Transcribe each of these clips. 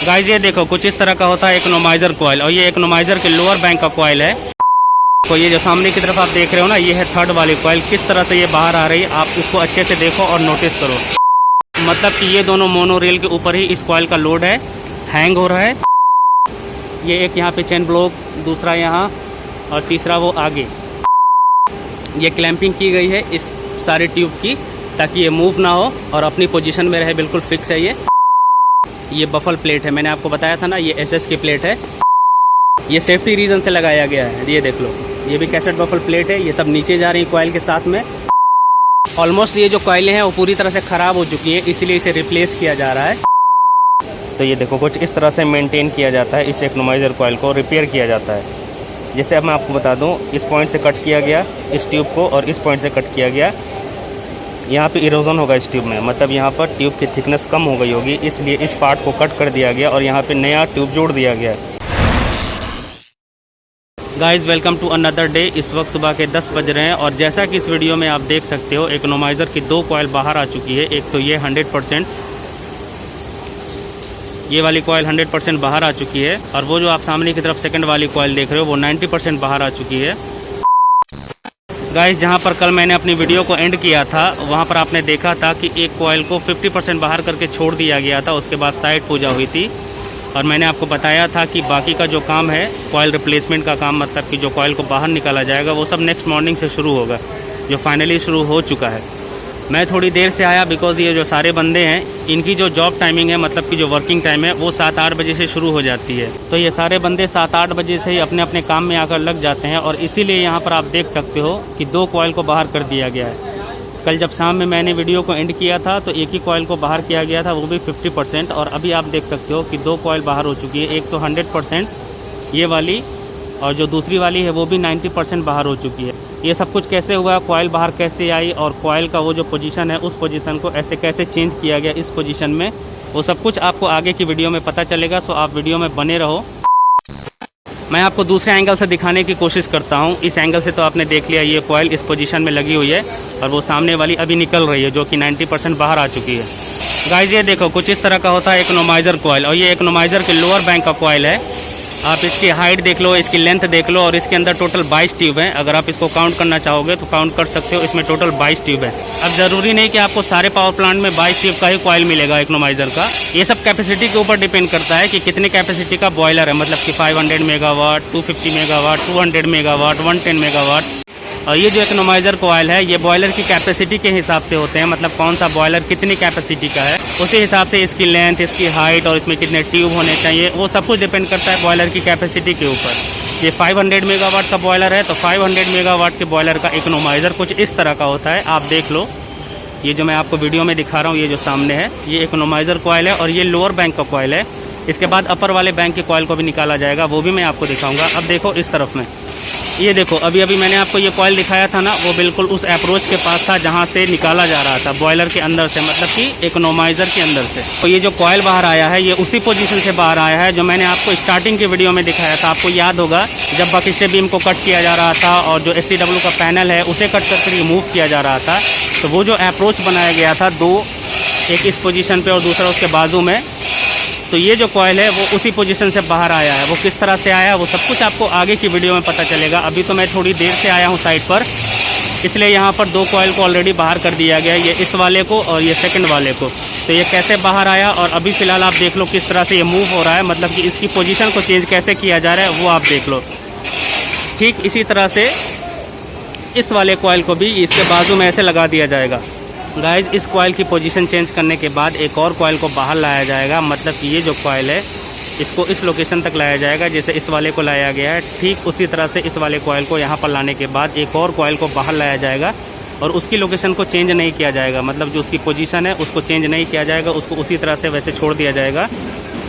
Guys ये देखो कुछ इस तरह का होता है इकोनोमाइजर कॉइल, और ये इकोनोमाइजर के लोअर बैंक का कॉइल है। तो ये जो सामने की तरफ आप देख रहे हो ना, ये है थर्ड वाली कॉइल। किस तरह से ये बाहर आ रही है आप इसको अच्छे से देखो और नोटिस करो। मतलब कि ये दोनों मोनोरेल के ऊपर ही इस कॉइल का लोड है, हैंग हो रहा है। ये एक यहाँ पे चेन ब्लॉक, दूसरा यहाँ और तीसरा वो आगे। ये क्लैंपिंग की गई है इस सारे ट्यूब की, ताकि ये मूव ना हो और अपनी पोजीशन में रहे, बिल्कुल फिक्स है। ये बफल प्लेट है, मैंने आपको बताया था ना, ये एसएस की प्लेट है। ये सेफ्टी रीज़न से लगाया गया है। ये देख लो, ये भी कैसेट बफल प्लेट है। ये सब नीचे जा रही है कॉइल के साथ में। ऑलमोस्ट ये जो कॉइलें हैं वो पूरी तरह से ख़राब हो चुकी हैं, इसलिए इसे रिप्लेस किया जा रहा है। तो ये देखो कुछ इस तरह से मेंटेन किया जाता है, इस इकोनोमाइजर कॉइल को रिपेयर किया जाता है। जैसे अब मैं आपको बता दूं, इस पॉइंट से कट किया गया इस ट्यूब को, और इस पॉइंट से कट किया गया। यहाँ पे इरोजन होगा इस ट्यूब में, मतलब यहाँ पर ट्यूब की थिकनेस कम हो गई होगी, इसलिए इस पार्ट को कट कर दिया गया और यहाँ पे नया ट्यूब जोड़ दिया गया है। Guys welcome to another day. इस वक्त सुबह के 10 बज रहे हैं, और जैसा कि इस वीडियो में आप देख सकते हो, इकोनोमाइजर की 2 कॉइल बाहर आ चुकी है। एक तो ये 100%, ये वाली कॉइल 100% बाहर आ चुकी है, और वो जो आप सामने की तरफ सेकंड वाली कॉइल देख रहे हो वो 90% बाहर आ चुकी है। गाइस जहां पर कल मैंने अपनी वीडियो को एंड किया था, वहां पर आपने देखा था कि एक कॉइल को 50% बाहर करके छोड़ दिया गया था। उसके बाद साइड पूजा हुई थी, और मैंने आपको बताया था कि बाकी का जो काम है कॉइल रिप्लेसमेंट का काम, मतलब कि जो कॉइल को बाहर निकाला जाएगा, वो सब नेक्स्ट मॉर्निंग से शुरू होगा, जो फाइनली शुरू हो चुका है। मैं थोड़ी देर से आया बिकॉज़ ये जो सारे बंदे हैं, इनकी जो जॉब टाइमिंग है, मतलब कि जो वर्किंग टाइम है, वो 7-8 बजे से शुरू हो जाती है। तो ये सारे बंदे 7-8 बजे से ही अपने अपने काम में आकर लग जाते हैं, और इसीलिए यहाँ पर आप देख सकते हो कि 2 कॉइल को बाहर कर दिया गया है। कल जब शाम में मैंने वीडियो को एंड किया था तो एक ही कॉइल को बाहर किया गया था, वो भी 50%, और अभी आप देख सकते हो कि 2 कॉइल बाहर हो चुकी है। एक तो 100% ये वाली, और जो दूसरी वाली है वो भी 90% बाहर हो चुकी है। ये सब कुछ कैसे हुआ, कॉइल बाहर कैसे आई, और कॉइल का वो जो पोजीशन है उस पोजीशन को ऐसे कैसे चेंज किया गया इस पोजीशन में, वो सब कुछ आपको आगे की वीडियो में पता चलेगा। सो आप वीडियो में बने रहो। मैं आपको दूसरे एंगल से दिखाने की कोशिश करता हूँ। इस एंगल से तो आपने देख लिया, ये कॉइल इस पोजीशन में लगी हुई है, और वो सामने वाली अभी निकल रही है, जो कि 90% बाहर आ चुकी है। गाइस ये देखो कुछ इस तरह का होता है इकोनोमाइजर कॉइल, और ये इकोनोमाइजर के लोअर बैंक का कॉइल है। आप इसकी हाइट देख लो, इसकी लेंथ देख लो, और इसके अंदर टोटल 22 ट्यूब हैं। अगर आप इसको काउंट करना चाहोगे तो काउंट कर सकते हो, इसमें टोटल 22 ट्यूब है। अब ज़रूरी नहीं कि आपको सारे पावर प्लांट में 22 ट्यूब का ही कॉइल मिलेगा इकोनोमाइजर का। ये सब कैपेसिटी के ऊपर डिपेंड करता है कि कितने कैपेसिटी का बॉयलर है, मतलब कि 500 मेगावाट, 250 मेगावाट, 200 मेगावाट, 110 मेगावाट। और ये जो इकोनोमाइजर कॉइल है, ये बॉयलर की कैपेसिटी के हिसाब से होते हैं, मतलब कौन सा बॉयलर कितनी कैपेसिटी का है, उसी हिसाब से इसकी लेंथ, इसकी हाइट और इसमें कितने ट्यूब होने चाहिए, वो सब कुछ डिपेंड करता है बॉयलर की कैपेसिटी के ऊपर। ये 500 मेगावाट का बॉयलर है, तो 500 मेगावाट के बॉयलर का इकोनोमाइजर कुछ इस तरह का होता है। आप देख लो, ये जो मैं आपको वीडियो में दिखा रहा हूँ, ये जो सामने है, ये इकोनोमाइजर कॉइल है, और ये लोअर बैंक का कॉइल है। इसके बाद अपर वाले बैंक के कॉइल को भी निकाला जाएगा, वो भी मैं आपको दिखाऊँगा। अब देखो इस तरफ में, ये देखो अभी अभी मैंने आपको ये कॉइल दिखाया था ना, वो बिल्कुल उस अप्रोच के पास था जहाँ से निकाला जा रहा था, बॉयलर के अंदर से, मतलब कि इकोनोमाइजर के अंदर से। तो ये जो कॉइल बाहर आया है, ये उसी पोजीशन से बाहर आया है जो मैंने आपको स्टार्टिंग की वीडियो में दिखाया था। आपको याद होगा जब बकिस्टे बीम को कट किया जा रहा था, और जो SCW का पैनल है उसे कट करके रिमूव किया जा रहा था, तो वो जो अप्रोच बनाया गया था 2, एक इस पोजीशन पे और दूसरा उसके बाजू में, तो ये जो कॉइल है वो उसी पोजीशन से बाहर आया है। वो किस तरह से आया वो सब कुछ आपको आगे की वीडियो में पता चलेगा। अभी तो मैं थोड़ी देर से आया हूँ साइड पर, इसलिए यहाँ पर 2 कॉइल को ऑलरेडी बाहर कर दिया गया है, ये इस वाले को और ये सेकंड वाले को। तो ये कैसे बाहर आया, और अभी फ़िलहाल आप देख लो किस तरह से ये मूव हो रहा है, मतलब कि इसकी पोजीशन को चेंज कैसे किया जा रहा है वो आप देख लो। ठीक इसी तरह से इस वाले कॉइल को भी इसके बाजू में ऐसे लगा दिया जाएगा। गाइस इस कॉइल की पोजीशन चेंज करने के बाद एक और कॉइल को बाहर लाया जाएगा, मतलब कि ये जो कॉइल है इसको इस लोकेशन तक लाया जाएगा जैसे इस वाले को लाया गया है। ठीक उसी तरह से इस वाले कॉइल को यहाँ पर लाने के बाद एक और कॉइल को बाहर लाया जाएगा, और उसकी लोकेशन को चेंज नहीं किया जाएगा, मतलब जो उसकी पोजीशन है उसको चेंज नहीं किया जाएगा, उसको उसी तरह से वैसे छोड़ दिया जाएगा।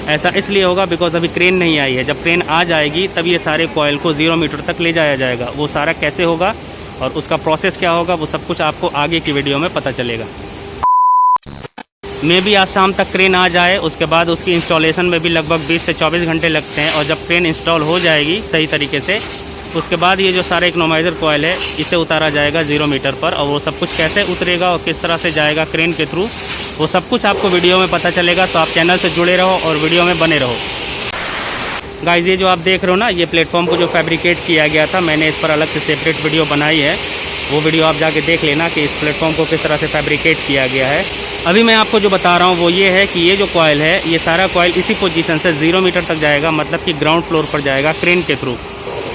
ऐसा इसलिए होगा बिकॉज अभी क्रेन नहीं आई है। जब क्रेन आ जाएगी तब ये सारे कॉइल को 0 मीटर तक ले जाया जाएगा। वो सारा कैसे होगा और उसका प्रोसेस क्या होगा, वो सब कुछ आपको आगे की वीडियो में पता चलेगा। मे भी आज शाम तक क्रेन आ जाए, उसके बाद उसकी इंस्टॉलेशन में भी लगभग 20 से 24 घंटे लगते हैं, और जब क्रेन इंस्टॉल हो जाएगी सही तरीके से, उसके बाद ये जो सारा इकोनोमाइज़र कॉयल है इसे उतारा जाएगा 0 मीटर पर, और वो सब कुछ कैसे उतरेगा और किस तरह से जाएगा क्रेन के थ्रू, वो सब कुछ आपको वीडियो में पता चलेगा। तो आप चैनल से जुड़े रहो और वीडियो में बने रहो। गाइस ये जो आप देख रहे हो ना, ये प्लेटफॉर्म को जो फैब्रिकेट किया गया था, मैंने इस पर अलग से सेपरेट वीडियो बनाई है। वो वीडियो आप जाके देख लेना कि इस प्लेटफॉर्म को किस तरह से फैब्रिकेट किया गया है। अभी मैं आपको जो बता रहा हूँ वो ये है कि ये जो कॉयल है, ये सारा कॉयल इसी पोजीशन से 0 मीटर तक जाएगा, मतलब कि ग्राउंड फ्लोर पर जाएगा क्रेन के थ्रू।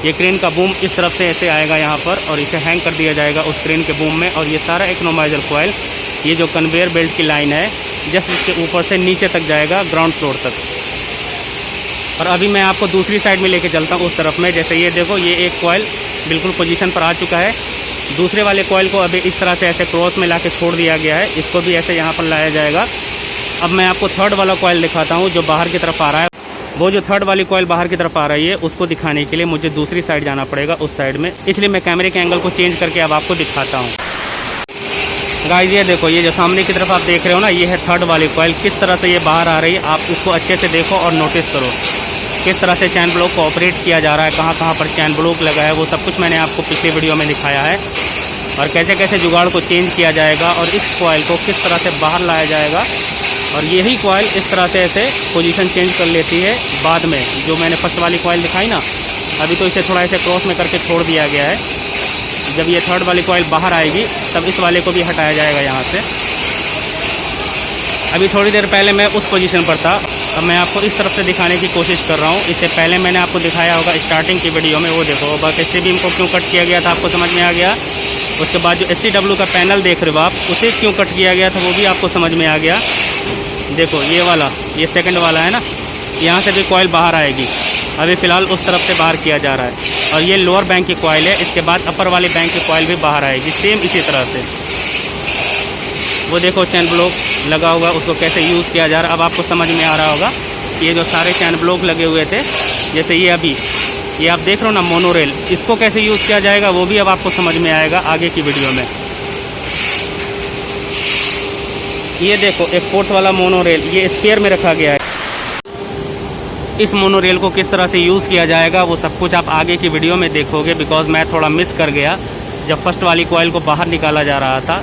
ये क्रेन का बूम इस तरफ से ऐसे आएगा यहाँ पर, और इसे हैंग कर दिया जाएगा उस क्रेन के बूम में। और ये सारा इकोनोमाइज़र कॉयल, ये जो कन्वेयर बेल्ट की लाइन है, जस्ट इसके ऊपर से नीचे तक जाएगा ग्राउंड फ्लोर तक। और अभी मैं आपको दूसरी साइड में लेके चलता हूँ उस तरफ में। जैसे ये देखो, ये एक कॉयल बिल्कुल पोजीशन पर आ चुका है। दूसरे वाले कॉयल को अभी इस तरह से ऐसे क्रॉस में लाके छोड़ दिया गया है, इसको भी ऐसे यहाँ पर लाया जाएगा। अब मैं आपको थर्ड वाला कॉयल दिखाता हूँ जो बाहर की तरफ आ रहा है। वो जो थर्ड वाली कॉयल बाहर की तरफ आ रही है, उसको दिखाने के लिए मुझे दूसरी साइड जाना पड़ेगा, उस साइड में। इसलिए मैं कैमरे के एंगल को चेंज करके अब आपको दिखाता हूँ। गाइस ये देखो, ये जो सामने की तरफ आप देख रहे हो ना, ये है थर्ड वाली कॉयल। किस तरह से ये बाहर आ रही है, आप इसको अच्छे से देखो और नोटिस करो किस तरह से चैन ब्लॉक को ऑपरेट किया जा रहा है, कहाँ कहाँ पर चैन ब्लॉक लगा है, वो सब कुछ मैंने आपको पिछले वीडियो में दिखाया है। और कैसे कैसे जुगाड़ को चेंज किया जाएगा और इस कॉयल को किस तरह से बाहर लाया जाएगा। और यही कॉयल इस तरह से ऐसे पोजीशन चेंज कर लेती है बाद में। जो मैंने फर्स्ट वाली कॉयल दिखाई ना, अभी तो इसे थोड़ा ऐसे क्रॉस में करके छोड़ दिया गया है। जब ये थर्ड वाली कॉयल बाहर आएगी तब इस वाले को भी हटाया जाएगा यहाँ से। अभी थोड़ी देर पहले मैं उस पोजीशन पर था, अब मैं आपको इस तरफ से दिखाने की कोशिश कर रहा हूँ। इससे पहले मैंने आपको दिखाया होगा स्टार्टिंग की वीडियो में, वो देखो बस एस बीम को क्यों कट किया गया था, आपको समझ में आ गया। उसके बाद जो SCW का पैनल देख रहे हो आप, उसे क्यों कट किया गया था वो भी आपको समझ में आ गया। देखो ये वाला, ये सेकंड वाला है ना, यहाँ से भी कॉयल बाहर आएगी। अभी फ़िलहाल उस तरफ से बाहर किया जा रहा है। और ये लोअर बैंक की कॉयल है, इसके बाद अपर वाली बैंक की कॉयल भी बाहर आएगी सेम इसी तरह से। वो देखो चैन ब्लॉक लगा हुआ, उसको कैसे यूज़ किया जा रहा है। अब आपको समझ में आ रहा होगा कि ये जो सारे चैन ब्लॉक लगे हुए थे, जैसे ये अभी ये आप देख रहे हो ना मोनोरेल, इसको कैसे यूज़ किया जाएगा वो भी अब आपको समझ में आएगा आगे की वीडियो में। ये देखो एक फोर्थ वाला मोनोरेल, ये स्पेयर में रखा गया है। इस मोनोरेल को किस तरह से यूज़ किया जाएगा वो सब कुछ आप आगे की वीडियो में देखोगे, बिकॉज मैं थोड़ा मिस कर गया। जब फर्स्ट वाली कॉयल को बाहर निकाला जा रहा था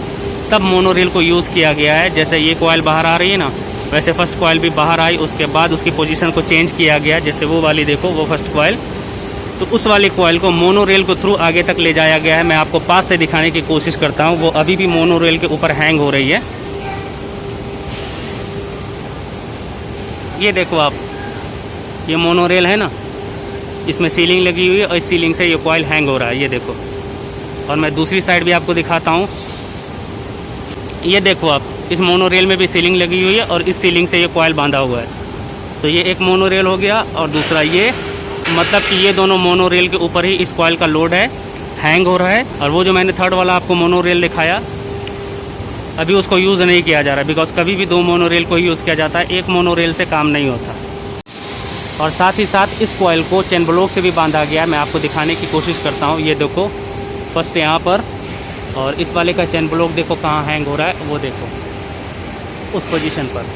तब मोनोरेल को यूज़ किया गया है। जैसे ये कॉयल बाहर आ रही है ना, वैसे फर्स्ट कॉयल भी बाहर आई, उसके बाद उसकी पोजीशन को चेंज किया गया। जैसे वो वाली देखो, वो फर्स्ट कॉयल, तो उस वाली कॉयल को मोनोरेल को थ्रू आगे तक ले जाया गया है। मैं आपको पास से दिखाने की कोशिश करता हूँ। वो अभी भी मोनोरेल के ऊपर हैंग हो रही है। ये देखो आप, ये मोनोरेल है ना, इसमें सीलिंग लगी हुई है और इस सीलिंग से ये कॉयल हैंग हो रहा है। ये देखो, और मैं दूसरी साइड भी आपको दिखाता हूँ। ये देखो आप, इस मोनोरेल में भी सीलिंग लगी हुई है और इस सीलिंग से ये कॉयल बांधा हुआ है। तो ये एक मोनोरेल हो गया और दूसरा ये, मतलब कि ये दोनों मोनोरेल के ऊपर ही इस कॉयल का लोड है, हैंग हो रहा है। और वो जो मैंने थर्ड वाला आपको मोनोरेल दिखाया, अभी उसको यूज़ नहीं किया जा रहा, बिकॉज कभी भी 2 मोनोरेल को यूज़ किया जाता है, एक मोनोरेल से काम नहीं होता। और साथ ही साथ इस कॉयल को चेन ब्लॉक से भी बांधा गया है। मैं आपको दिखाने की कोशिश करता हूँ। ये देखो फर्स्ट यहाँ पर, और इस वाले का चेन ब्लॉक देखो कहाँ हैंग हो रहा है, वो देखो उस पोजीशन पर।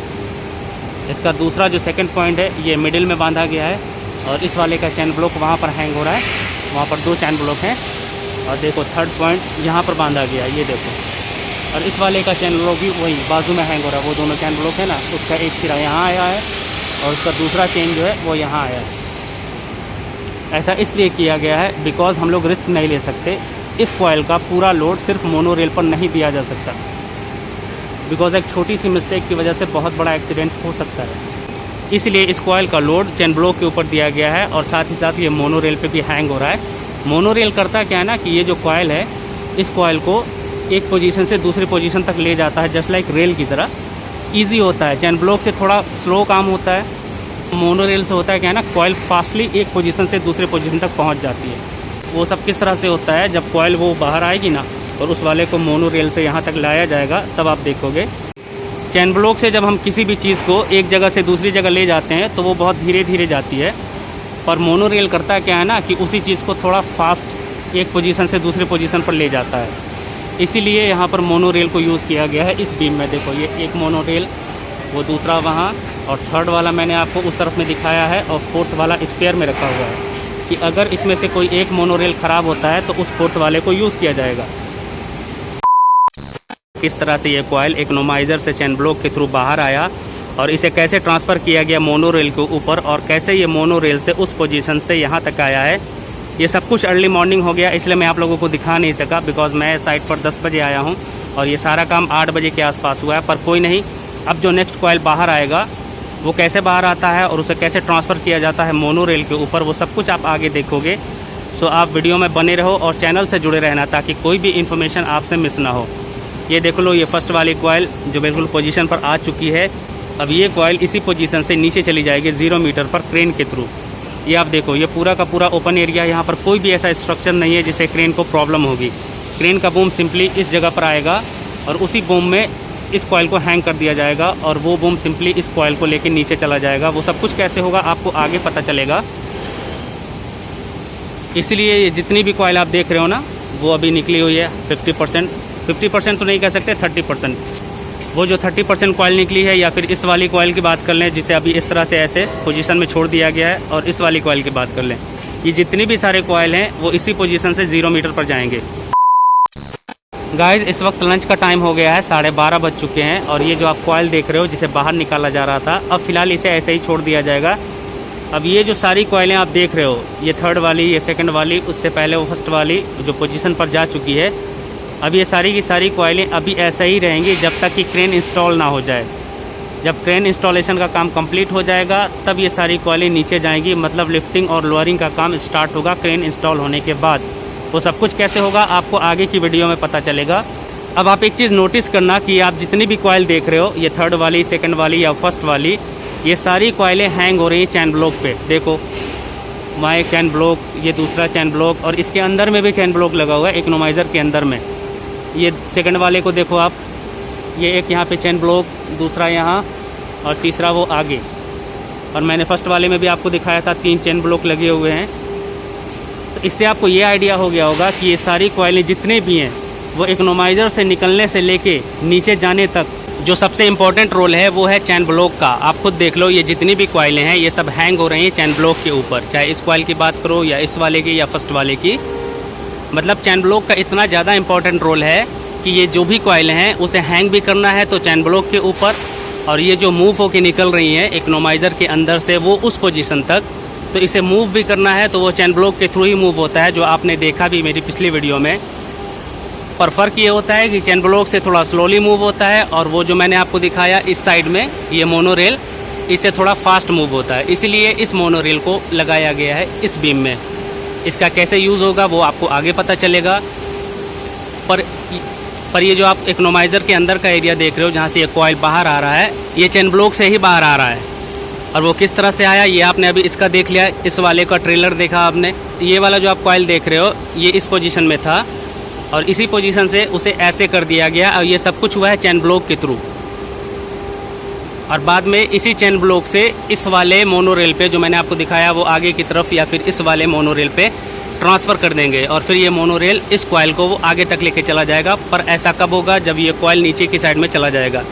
इसका दूसरा जो सेकंड पॉइंट है, ये मिडिल में बांधा गया है, और इस वाले का चैन ब्लॉक वहाँ पर हैंग हो रहा है, वहाँ पर 2 चैन ब्लॉक हैं। और देखो थर्ड पॉइंट यहाँ पर बांधा गया है, ये देखो। और इस वाले का चैन ब्लॉक भी वही बाजू में हैंग हो रहा है। वो दोनों चैन ब्लॉक है ना, उसका एक सिरा यहाँ आया है और उसका दूसरा चेन जो है वो यहाँ आया है। ऐसा इसलिए किया गया है बिकॉज हम लोग रिस्क नहीं ले सकते। इस कॉयल का पूरा लोड सिर्फ मोनोरेल पर नहीं दिया जा सकता, बिकॉज एक छोटी सी मिस्टेक की वजह से बहुत बड़ा एक्सीडेंट हो सकता है। इसलिए इस कॉयल का लोड चेन ब्लॉक के ऊपर दिया गया है। और साथ ही साथ ये मोनोरेल पे भी हैंग हो रहा है। मोनोरेल करता क्या है ना कि ये जो कॉयल है, इस कॉयल को एक पोजीशन से दूसरी पोजीशन तक ले जाता है, जस्ट लाइक रेल की तरह। ईजी होता है। चेन ब्लॉक से थोड़ा स्लो काम होता है। मोनोरेल से होता है क्या है ना, कॉयल फास्टली एक पोजीशन से दूसरे पोजीशन तक पहुंच जाती है। वो सब किस तरह से होता है, जब कॉयल वो बाहर आएगी ना और उस वाले को मोनोरेल से यहाँ तक लाया जाएगा, तब आप देखोगे। चेन ब्लॉक से जब हम किसी भी चीज़ को एक जगह से दूसरी जगह ले जाते हैं तो वो बहुत धीरे धीरे जाती है। पर मोनोरेल करता क्या है ना कि उसी चीज़ को थोड़ा फास्ट एक पोजीशन से दूसरी पोजीशन पर ले जाता है। इसीलिए यहाँ पर मोनोरेल को यूज़ किया गया है। इस बीम में देखो, ये एक मोनोरेल, वो दूसरा वहाँ, और थर्ड वाला मैंने आपको उस तरफ में दिखाया है, और फोर्थ वाला स्पेयर में रखा हुआ है। कि अगर इसमें से कोई एक मोनोरेल ख़राब होता है तो उस फोर्थ वाले को यूज़ किया जाएगा। किस तरह से ये कॉइल इकोनोमाइज़र से चैन ब्लॉक के थ्रू बाहर आया और इसे कैसे ट्रांसफ़र किया गया मोनोरेल के ऊपर और कैसे ये मोनोरेल से उस पोजीशन से यहाँ तक आया है, ये सब कुछ अर्ली मॉर्निंग हो गया, इसलिए मैं आप लोगों को दिखा नहीं सका बिकॉज़ मैं साइट पर 10 बजे आया हूँ और ये सारा काम 8 बजे के आसपास हुआ है। पर कोई नहीं, अब जो नेक्स्ट कॉइल बाहर आएगा वो कैसे बाहर आता है और उसे कैसे ट्रांसफ़र किया जाता है मोनोरेल के ऊपर, वो सब कुछ आप आगे देखोगे। सो आप वीडियो में बने रहो और चैनल से जुड़े रहना ताकि कोई भी इन्फॉर्मेशन आपसे मिस ना हो। ये देख लो, ये फर्स्ट वाली कॉइल जो बिल्कुल पोजीशन पर आ चुकी है। अब ये कॉइल इसी पोजीशन से नीचे चली जाएगी 0 मीटर पर क्रेन के थ्रू। ये आप देखो, ये पूरा का पूरा ओपन एरिया, यहाँ पर कोई भी ऐसा स्ट्रक्चर नहीं है जिससे क्रेन को प्रॉब्लम होगी। क्रेन का बूम सिंपली इस जगह पर आएगा और उसी बूम में इस कॉइल को हैंग कर दिया जाएगा और वो बूम सिंपली इस कॉइल को लेकर नीचे चला जाएगा। वो सब कुछ कैसे होगा आपको आगे पता चलेगा। इसलिए ये जितनी भी कॉइल आप देख रहे हो ना, वो अभी निकली हुई है 50% तो नहीं कह सकते, 30%। वो जो 30% कॉइल निकली है, या फिर इस वाली कॉइल की बात कर लें जिसे अभी इस तरह से ऐसे पोजीशन में छोड़ दिया गया है, और इस वाली कॉइल की बात कर लें, ये जितनी भी सारे कॉइल हैं वो इसी पोजीशन से 0 मीटर पर जाएंगे। गाइस, इस वक्त लंच का टाइम हो गया है, 12:30 बज चुके हैं और ये जो आप कॉइल देख रहे हो जिसे बाहर निकाला जा रहा था, अब फ़िलहाल इसे ऐसे ही छोड़ दिया जाएगा। अब ये जो सारी कॉइलें आप देख रहे हो, ये थर्ड वाली, ये सेकंड वाली, उससे पहले वो फर्स्ट वाली जो पोजीशन पर जा चुकी है, अब ये सारी की सारी कॉइलें अभी ऐसे ही रहेंगी जब तक कि क्रेन इंस्टॉल ना हो जाए। जब क्रेन इंस्टॉलेशन का काम कंप्लीट हो जाएगा तब ये सारी कॉइलें नीचे जाएंगी, मतलब लिफ्टिंग और लोअरिंग का काम स्टार्ट होगा क्रेन इंस्टॉल होने के बाद। वो सब कुछ कैसे होगा आपको आगे की वीडियो में पता चलेगा। अब आप एक चीज़ नोटिस करना कि आप जितनी भी कॉइल देख रहे हो, ये थर्ड वाली, सेकंड वाली या फर्स्ट वाली, ये सारी कॉइलें हैंग हो रही हैं चैन ब्लॉक पे। देखो, वहाँ एक चैन ब्लॉक, ये दूसरा चैन ब्लॉक, और इसके अंदर में भी चैन ब्लॉक लगा हुआ है इकोनोमाइज़र के अंदर में। ये सेकंड वाले को देखो आप, ये एक यहाँ पे चैन ब्लॉक, दूसरा यहाँ और तीसरा वो आगे। और मैंने फर्स्ट वाले में भी आपको दिखाया था 3 चैन ब्लॉक लगे हुए हैं। तो इससे आपको ये आइडिया हो गया होगा कि ये सारी कॉइलें जितने भी हैं वो इकोनोमाइज़र से निकलने से लेके नीचे जाने तक जो सबसे इम्पोर्टेंट रोल है वो है चैन ब्लॉक का। आप खुद देख लो, ये जितनी भी कॉइलें हैं ये सब हैंग हो रही हैं चैन ब्लॉक के ऊपर, चाहे इस कॉइल की बात करो या इस वाले की या फर्स्ट वाले की। मतलब चैन ब्लॉक का इतना ज़्यादा इंपॉर्टेंट रोल है कि ये जो भी कॉइलें हैं उसे हैंग भी करना है तो चैन ब्लॉक के ऊपर, और ये जो मूव होके निकल रही हैं इकोनोमाइज़र के अंदर से वो उस पोजीशन तक, तो इसे मूव भी करना है तो वो चैन ब्लॉक के थ्रू ही मूव होता है, जो आपने देखा भी मेरी पिछली वीडियो में। पर फ़र्क ये होता है कि चैन ब्लॉक से थोड़ा स्लोली मूव होता है और वो जो मैंने आपको दिखाया इस साइड में ये मोनोरेल, इससे थोड़ा फास्ट मूव होता है। इसलिए इस मोनोरेल को लगाया गया है इस बीम में। इसका कैसे यूज़ होगा वो आपको आगे पता चलेगा। पर ये जो आप इकोनोमाइज़र के अंदर का एरिया देख रहे हो जहाँ से ये कॉइल बाहर आ रहा है, ये चैन ब्लॉक से ही बाहर आ रहा है। और वो किस तरह से आया ये आपने अभी इसका देख लिया, इस वाले का ट्रेलर देखा आपने। ये वाला जो आप कॉइल देख रहे हो ये इस पोजीशन में था और इसी पोजीशन से उसे ऐसे कर दिया गया और ये सब कुछ हुआ है चैन ब्लॉक के थ्रू। और बाद में इसी चैन ब्लॉक से इस वाले मोनोरेल पे जो मैंने आपको दिखाया वो आगे की तरफ या फिर इस वाले मोनोरेल पे ट्रांसफ़र कर देंगे और फिर ये मोनोरेल इस कॉइल को वो आगे तक लेके चला जाएगा। पर ऐसा कब होगा? जब ये कॉइल नीचे की साइड में चला जाएगा।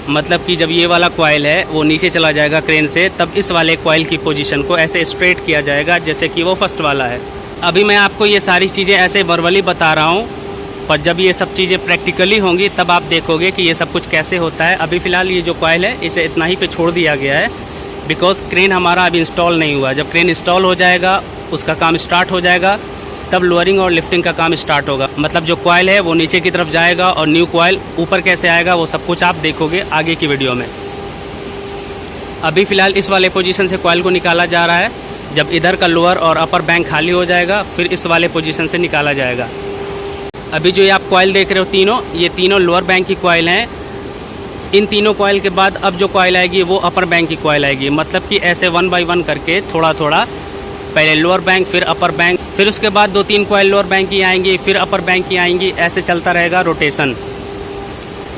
मतलब कि जब ये वाला कॉइल है वो नीचे चला जाएगा क्रेन से, तब इस वाले कॉइल की पोजीशन को ऐसे स्ट्रेट किया जाएगा जैसे कि वो फर्स्ट वाला है। अभी मैं आपको ये सारी चीज़ें ऐसे वर्बली बता रहा हूँ, पर जब ये सब चीज़ें प्रैक्टिकली होंगी तब आप देखोगे कि ये सब कुछ कैसे होता है। अभी फ़िलहाल ये जो कॉइल है इसे इतना ही पे छोड़ दिया गया है बिकॉज क्रेन हमारा अभी इंस्टॉल नहीं हुआ। जब क्रेन इंस्टॉल हो जाएगा, उसका काम स्टार्ट हो जाएगा, तब लोअरिंग और लिफ्टिंग का काम स्टार्ट होगा। मतलब जो कॉइल है वो नीचे की तरफ जाएगा और न्यू कॉइल ऊपर कैसे आएगा वो सब कुछ आप देखोगे आगे की वीडियो में। अभी फ़िलहाल इस वाले पोजीशन से कॉइल को निकाला जा रहा है। जब इधर का लोअर और अपर बैंक खाली हो जाएगा फिर इस वाले पोजीशन से निकाला जाएगा। अभी जो ये आप कॉइल देख रहे हो तीनों, ये तीनों लोअर बैंक की कॉइल हैं। इन तीनों कॉइल के बाद अब जो कॉइल आएगी वो अपर बैंक की कॉइल आएगी। मतलब कि ऐसे 1 बाय 1 करके थोड़ा थोड़ा, पहले लोअर बैंक फिर अपर बैंक, फिर उसके बाद 2-3 कॉइल लोअर बैंक की आएंगी, फिर अपर बैंक की आएंगी। ऐसे चलता रहेगा रोटेशन।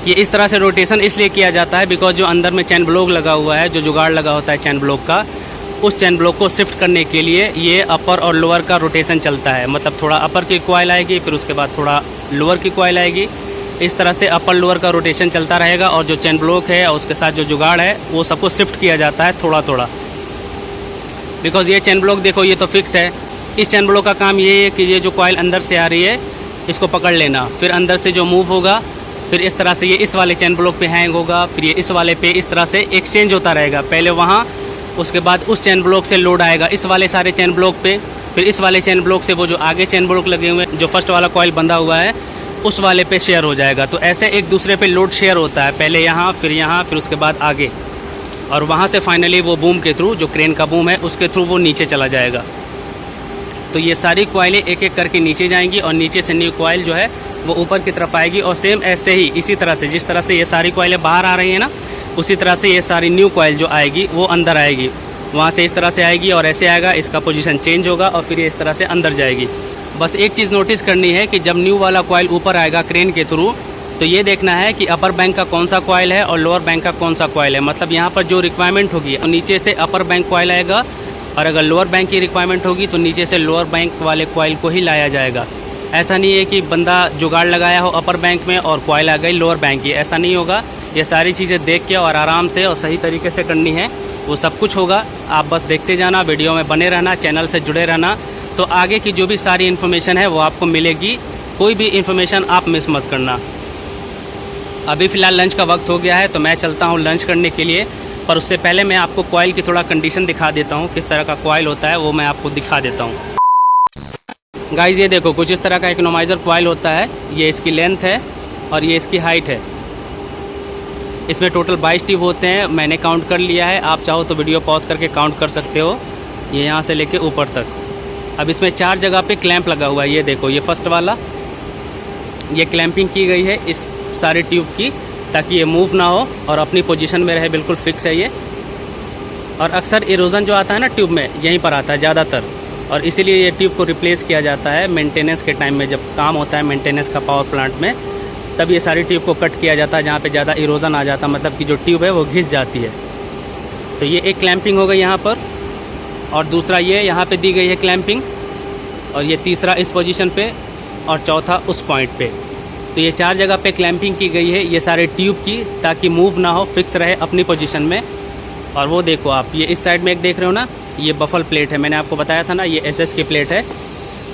ये इस तरह से रोटेशन इसलिए किया जाता है बिकॉज जो अंदर में चैन ब्लॉक लगा हुआ है, जो जुगाड़ लगा होता है चैन ब्लॉक का, उस चैन ब्लॉक को शिफ्ट करने के लिए ये अपर और लोअर का रोटेशन चलता है। मतलब थोड़ा अपर की कॉइल आएगी, फिर उसके बाद थोड़ा लोअर की कॉइल आएगी। इस तरह से अपर लोअर का रोटेशन चलता रहेगा और जो चैन ब्लॉक है और उसके साथ जो जुगाड़ है वो सबको शिफ्ट किया जाता है थोड़ा थोड़ा। बिकॉज ये चेन ब्लॉक देखो ये तो फिक्स है। इस चेन ब्लॉक का काम ये है कि ये जो कॉइल अंदर से आ रही है इसको पकड़ लेना, फिर अंदर से जो मूव होगा फिर इस तरह से ये इस वाले चेन ब्लॉक पे हैंग होगा, फिर ये इस वाले पे इस तरह से एक्सचेंज होता रहेगा। पहले वहाँ, उसके बाद उस चेन ब्लॉक से लोड आएगा इस वाले सारे चेन ब्लॉक पे, फिर इस वाले चेन ब्लॉक से वो जो आगे चेन ब्लॉक लगे हुए हैं जो फर्स्ट वाला कॉइल बंधा हुआ है उस वाले पे शेयर हो जाएगा। तो ऐसे एक दूसरे पे लोड शेयर होता है, पहले यहाँ फिर उसके बाद आगे, और वहाँ से फाइनली वो बूम के थ्रू, जो क्रेन का बूम है उसके थ्रू वो नीचे चला जाएगा। तो ये सारी कॉइलें एक एक करके नीचे जाएंगी और नीचे से न्यू कॉइल जो है वो ऊपर की तरफ आएगी। और सेम ऐसे ही इसी तरह से जिस तरह से ये सारी कॉइलें बाहर आ रही हैं ना, उसी तरह से ये सारी न्यू कॉइल जो आएगी वो अंदर आएगी, वहाँ से इस तरह से आएगी और ऐसे आएगा, इसका पोजीशन चेंज होगा और फिर ये इस तरह से अंदर जाएगी। बस एक चीज़ नोटिस करनी है कि जब न्यू वाला कॉइल ऊपर आएगा क्रेन के थ्रू, तो ये देखना है कि अपर बैंक का कौन सा कॉइल है और लोअर बैंक का कौन सा कॉइल है। मतलब यहाँ पर जो रिक्वायरमेंट होगी नीचे से अपर बैंक कॉइल आएगा, और अगर लोअर बैंक की रिक्वायरमेंट होगी तो नीचे से लोअर बैंक वाले कॉइल को ही लाया जाएगा। ऐसा नहीं है कि बंदा जुगाड़ लगाया हो अपर बैंक में और कॉइल आ गई लोअर बैंक की, ऐसा नहीं होगा। ये सारी चीज़ें देख के और आराम से और सही तरीके से करनी है, वो सब कुछ होगा। आप बस देखते जाना, वीडियो में बने रहना, चैनल से जुड़े रहना, तो आगे की जो भी सारी इन्फॉर्मेशन है वो आपको मिलेगी। कोई भी इन्फॉर्मेशन आप मिस मत करना। अभी फ़िलहाल लंच का वक्त हो गया है तो मैं चलता हूँ लंच करने के लिए, पर उससे पहले मैं आपको कॉइल की थोड़ा कंडीशन दिखा देता हूँ, किस तरह का कॉइल होता है वो मैं आपको दिखा देता हूँ। गाइस ये देखो कुछ इस तरह का इकोनोमाइज़र कॉइल होता है, ये इसकी लेंथ है और ये इसकी हाइट है। इसमें टोटल 22 ट्यूब होते हैं, मैंने काउंट कर लिया है। आप चाहो तो वीडियो पॉज करके काउंट कर सकते हो, ये यहाँ से लेके ऊपर तक। अब इसमें 4 जगह पे क्लैंप लगा हुआ है, ये देखो ये फर्स्ट वाला, ये क्लैंपिंग की गई है इस सारे ट्यूब की, ताकि ये मूव ना हो और अपनी पोजीशन में रहे, बिल्कुल फिक्स है ये। और अक्सर इरोजन जो आता है ना ट्यूब में यहीं पर आता है ज़्यादातर, और इसीलिए ये ट्यूब को रिप्लेस किया जाता है मेंटेनेंस के टाइम में। जब काम होता है मेंटेनेंस का पावर प्लांट में, तब ये सारी ट्यूब को कट किया जाता है जहाँ पे ज़्यादा इरोजन आ जाता है, मतलब कि जो ट्यूब है वो घिस जाती है। तो ये एक क्लैंपिंग हो गई यहाँ पर, और दूसरा ये यहाँ पे दी गई है क्लैंपिंग, और ये तीसरा इस पोजीशन पे, और चौथा उस पॉइंट पे। तो ये 4 जगह पे क्लैंपिंग की गई है ये सारे ट्यूब की, ताकि मूव ना हो, फिक्स रहे अपनी पोजीशन में। और वो देखो आप, ये इस साइड में एक देख रहे हो ना, ये बफल प्लेट है, मैंने आपको बताया था ना, ये एसएस की प्लेट है।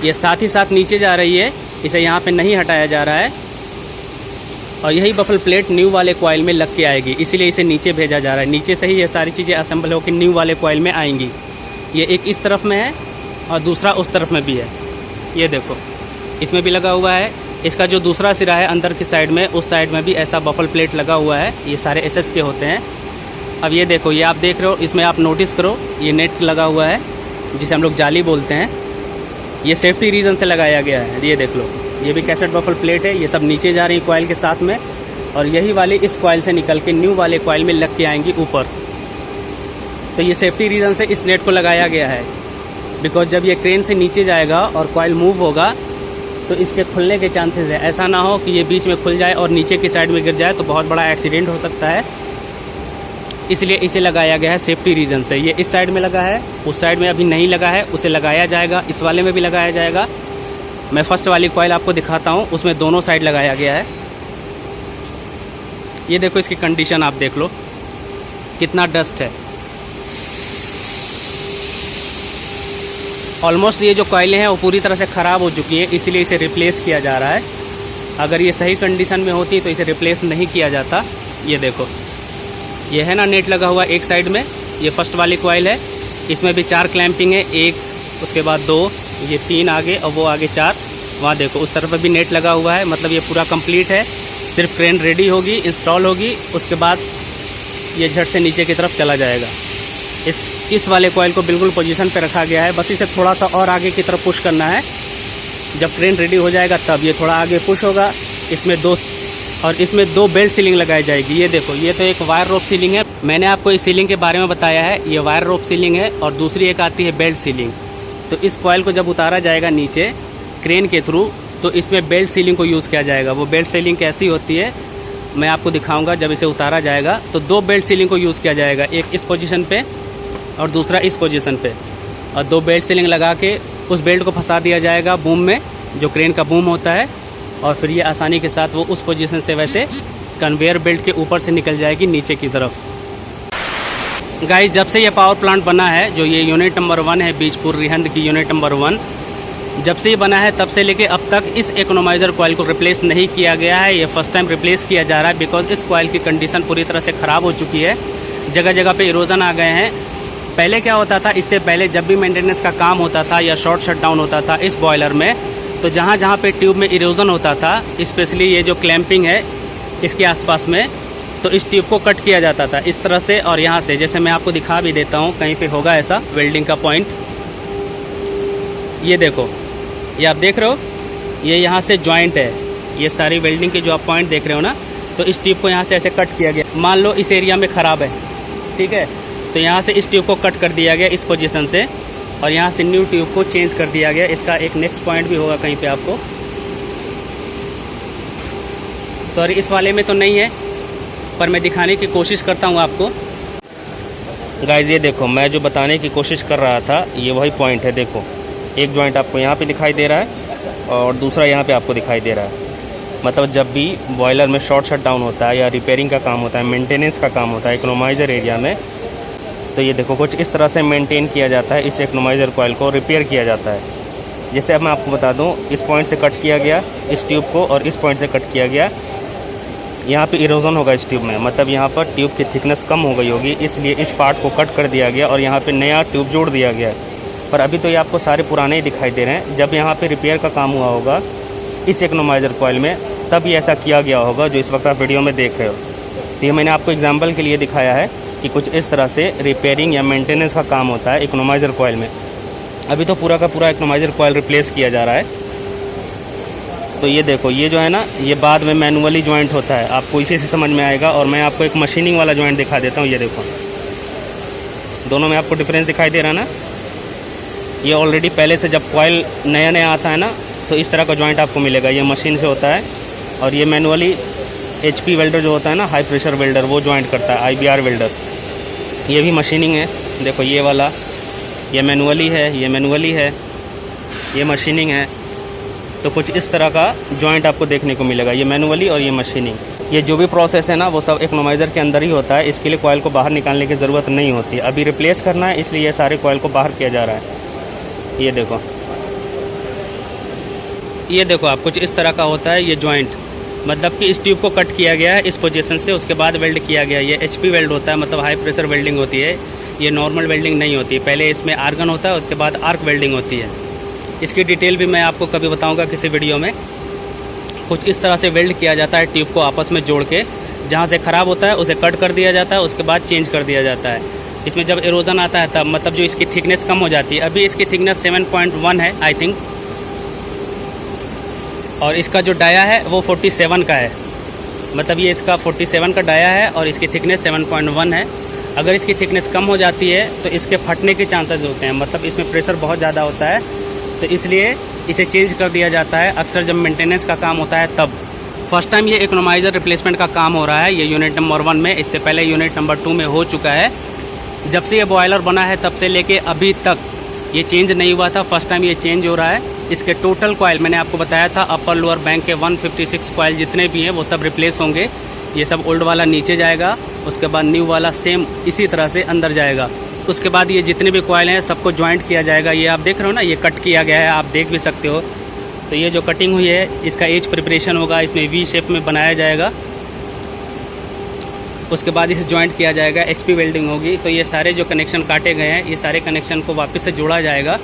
ये साथ ही साथ नीचे जा रही है, इसे यहाँ पे नहीं हटाया जा रहा है, और यही बफल प्लेट न्यू वाले कॉइल में लग के आएगी, इसीलिए इसे नीचे भेजा जा रहा है। नीचे से ही ये सारी चीज़ें असेंबल होकर न्यू वाले कॉइल में आएंगी। ये एक इस तरफ में है और दूसरा उस तरफ में भी है, ये देखो इसमें भी लगा हुआ है। इसका जो दूसरा सिरा है अंदर की साइड में, उस साइड में भी ऐसा बफल प्लेट लगा हुआ है। ये सारे एसएस के होते हैं। अब ये देखो, ये आप देख रहे हो, इसमें आप नोटिस करो ये नेट लगा हुआ है, जिसे हम लोग जाली बोलते हैं। ये सेफ्टी रीज़न से लगाया गया है। ये देख लो, ये भी कैसेट बफल प्लेट है। ये सब नीचे जा रही है कॉइल के साथ में, और यही वाली इस कॉइल से निकल के न्यू वाले कॉइल में लग के आएंगी ऊपर। तो ये सेफ्टी रीज़न से इस नेट को लगाया गया है, बिकॉज जब ये क्रेन से नीचे जाएगा और कॉइल मूव होगा तो इसके खुलने के चांसेस है। ऐसा ना हो कि ये बीच में खुल जाए और नीचे की साइड में गिर जाए, तो बहुत बड़ा एक्सीडेंट हो सकता है। इसलिए इसे लगाया गया है सेफ्टी रीज़न से। ये इस साइड में लगा है, उस साइड में अभी नहीं लगा है, उसे लगाया जाएगा, इस वाले में भी लगाया जाएगा। मैं फर्स्ट वाली कॉइल आपको दिखाता हूँ, उसमें दोनों साइड लगाया गया है। ये देखो इसकी कंडीशन आप देख लो, कितना डस्ट है। ऑलमोस्ट ये जो कॉइलें हैं वो पूरी तरह से ख़राब हो चुकी हैं, इसीलिए इसे रिप्लेस किया जा रहा है। अगर ये सही कंडीशन में होती तो इसे रिप्लेस नहीं किया जाता। ये देखो, ये है ना नेट लगा हुआ एक साइड में, ये फर्स्ट वाली कॉइल है। इसमें भी 4 क्लैंपिंग है, 1 उसके बाद 2, ये 3 आगे और वो आगे 4। वहाँ देखो उस तरफ भी नेट लगा हुआ है, मतलब ये पूरा कंप्लीट है। सिर्फ क्रेन रेडी होगी, इंस्टॉल होगी, उसके बाद ये झट से नीचे की तरफ चला जाएगा। इस वाले कॉइल को बिल्कुल पोजीशन पे रखा गया है, बस इसे थोड़ा सा और आगे की तरफ पुश करना है। जब क्रेन रेडी हो जाएगा तब ये थोड़ा आगे पुश होगा। इसमें दो बेल्ट सीलिंग लगाई जाएगी। ये देखो, ये तो एक वायर रोप सीलिंग है, मैंने आपको इस सीलिंग के बारे में बताया है। ये वायर रोप सीलिंग है, और दूसरी एक आती है बेल्ट सीलिंग। तो इस कॉइल को जब उतारा जाएगा नीचे क्रेन के थ्रू, तो इसमें बेल्ट सीलिंग को यूज़ किया जाएगा। वो बेल्ट सीलिंग कैसी होती है मैं आपको दिखाऊंगा जब इसे उतारा जाएगा। तो 2 बेल्ट सीलिंग को यूज़ किया जाएगा, एक इस पोजीशन पे और दूसरा इस पोजीशन पे, और 2 बेल्ट सीलिंग लगा के उस बेल्ट को फंसा दिया जाएगा बूम में, जो क्रेन का बूम होता है। और फिर ये आसानी के साथ वो उस पोजीशन से वैसे कन्वेयर बेल्ट के ऊपर से निकल जाएगी नीचे की तरफ। गाइस जब से ये पावर प्लांट बना है, जो ये यूनिट नंबर 1 है बीजपुर रिहंद की यूनिट नंबर 1, जब से ये बना है तब से लेके अब तक इस इकोनोमाइज़र कॉइल को रिप्लेस नहीं किया गया है। ये फर्स्ट टाइम रिप्लेस किया जा रहा है बिकॉज इस कॉइल की कंडीशन पूरी तरह से ख़राब हो चुकी है। जगह जगह पे इरोजन आ गए हैं। पहले क्या होता था, इससे पहले जब भी मेंटेनेंस का काम होता था या शॉर्ट शट डाउन होता था इस बॉयलर में, तो जहाँ जहाँ पे ट्यूब में इरोजन होता था, स्पेशली ये जो क्लैंपिंग है इसके आसपास में, तो इस ट्यूब को कट किया जाता था इस तरह से। और यहाँ से जैसे मैं आपको दिखा भी देता हूँ, कहीं पे होगा ऐसा वेल्डिंग का पॉइंट, ये देखो, ये आप देख रहे हो, ये यहाँ से जॉइंट है। ये सारी वेल्डिंग के जो आप पॉइंट देख रहे हो ना, तो इस ट्यूब को यहाँ से ऐसे कट किया गया। मान लो इस एरिया में ख़राब है, ठीक है, तो यहाँ से इस ट्यूब को कट कर दिया गया इस पोजीशन से, और यहाँ से न्यू ट्यूब को चेंज कर दिया गया। इसका एक नेक्स्ट पॉइंट भी होगा कहीं पे आपको, सॉरी इस वाले में तो नहीं है, पर मैं दिखाने की कोशिश करता हूँ आपको। गाइस ये देखो, मैं जो बताने की कोशिश कर रहा था ये वही पॉइंट है। देखो एक जॉइंट आपको यहाँ पे दिखाई दे रहा है और दूसरा यहाँ पे आपको दिखाई दे रहा है। मतलब जब भी बॉयलर में शॉर्ट शट डाउन होता है या रिपेयरिंग का काम होता है, मेंटेनेंस का काम होता है इकोनोमाइज़र एरिया में, तो ये देखो कुछ इस तरह से मेंटेन किया जाता है। इस इकोनोमाइज़र कॉइल को रिपेयर किया जाता है। जैसे अब मैं आपको बता दूं, इस पॉइंट से कट किया गया इस ट्यूब को, और इस पॉइंट से कट किया गया। यहाँ पे इरोजन होगा इस ट्यूब में, मतलब यहाँ पर ट्यूब की थिकनेस कम हो गई होगी, इसलिए इस पार्ट को कट कर दिया गया और यहाँ पे नया ट्यूब जोड़ दिया गया है। पर अभी तो ये आपको सारे पुराने ही दिखाई दे रहे हैं। जब यहाँ पे रिपेयर का काम हुआ होगा इस इकोनोमाइज़र कॉइल में, तब ये ऐसा किया गया होगा जो इस वक्त आप वीडियो में देख रहे हो। तो ये मैंने आपको एग्जाम्पल के लिए दिखाया है कि कुछ इस तरह से रिपेयरिंग या मेंटेनेंस का काम होता है इकोनोमाइज़र कॉइल में। अभी तो पूरा का पूरा इकोनोमाइज़र कॉइल रिप्लेस किया जा रहा है। तो ये देखो, ये जो है ना, ये बाद में मैनुअली जॉइंट होता है, आपको इसी से समझ में आएगा। और मैं आपको एक मशीनिंग वाला जॉइंट दिखा देता हूँ। ये देखो, दोनों में आपको डिफरेंस दिखाई दे रहा है ना। ये ऑलरेडी पहले से जब कॉइल नया नया आता है ना, तो इस तरह का जॉइंट आपको मिलेगा। ये मशीन से होता है, और ये मैनुअली HP वेल्डर जो होता है ना, हाई प्रेशर वेल्डर, वो जॉइंट करता है, IBR वेल्डर। ये भी मशीनिंग है। देखो ये वाला, ये मैनुअली है, ये मैनुअली है, ये मशीनिंग है। तो कुछ इस तरह का जॉइंट आपको देखने को मिलेगा, ये मैनुअली और ये मशीनिंग। ये जो भी प्रोसेस है ना, वो सब इकोनोमाइज़र के अंदर ही होता है। इसके लिए कॉइल को बाहर निकालने की ज़रूरत नहीं होती। अभी रिप्लेस करना है, इसलिए ये सारे कॉइल को बाहर किया जा रहा है। ये देखो, ये देखो आप, कुछ इस तरह का होता है ये जॉइंट। मतलब कि इस ट्यूब को कट किया गया है इस पोजीशन से, उसके बाद वेल्ड किया गया। ये HP वेल्ड होता है, मतलब हाई प्रेशर वेल्डिंग होती है। ये नॉर्मल वेल्डिंग नहीं होती। पहले इसमें आर्गन होता है, उसके बाद आर्क वेल्डिंग होती है। इसकी डिटेल भी मैं आपको कभी बताऊंगा किसी वीडियो में। कुछ इस तरह से वेल्ड किया जाता है ट्यूब को आपस में जोड़ के। जहाँ से ख़राब होता है उसे कट कर दिया जाता है, उसके बाद चेंज कर दिया जाता है। इसमें जब इरोजन आता है तब, मतलब जो इसकी थिकनेस कम हो जाती है। अभी इसकी थिकनेस 7.1 है आई थिंक, और इसका जो डाया है वो 47 का है। मतलब ये इसका 47 का डाया है और इसकी थिकनेस 7.1 है। अगर इसकी थिकनेस कम हो जाती है तो इसके फटने के चांसेस होते हैं। मतलब इसमें प्रेशर बहुत ज़्यादा होता है, तो इसलिए इसे चेंज कर दिया जाता है अक्सर जब मेंटेनेंस का काम होता है तब। फर्स्ट टाइम ये इकोनोमाइज़र रिप्लेसमेंट का काम हो रहा है ये यूनिट नंबर 1 में। इससे पहले यूनिट नंबर 2 में हो चुका है। जब से ये बॉयलर बना है तब से लेके अभी तक ये चेंज नहीं हुआ था, फर्स्ट टाइम ये चेंज हो रहा है। इसके टोटल कॉइल मैंने आपको बताया था, अपर लोअर बैंक के 156 कॉइल जितने भी हैं वो सब रिप्लेस होंगे। ये सब ओल्ड वाला नीचे जाएगा, उसके बाद न्यू वाला सेम इसी तरह से अंदर जाएगा। उसके बाद ये जितने भी कॉइल हैं सबको ज्वाइंट किया जाएगा। ये आप देख रहे हो ना, ये कट किया गया है, आप देख भी सकते हो। तो ये जो कटिंग हुई है इसका एज प्रिपरेशन होगा, इसमें V शेप में बनाया जाएगा। उसके बाद इसे ज्वाइंट किया जाएगा, HP वेल्डिंग होगी। तो ये सारे जो कनेक्शन काटे गए हैं, ये सारे कनेक्शन को वापस से जोड़ा जाएगा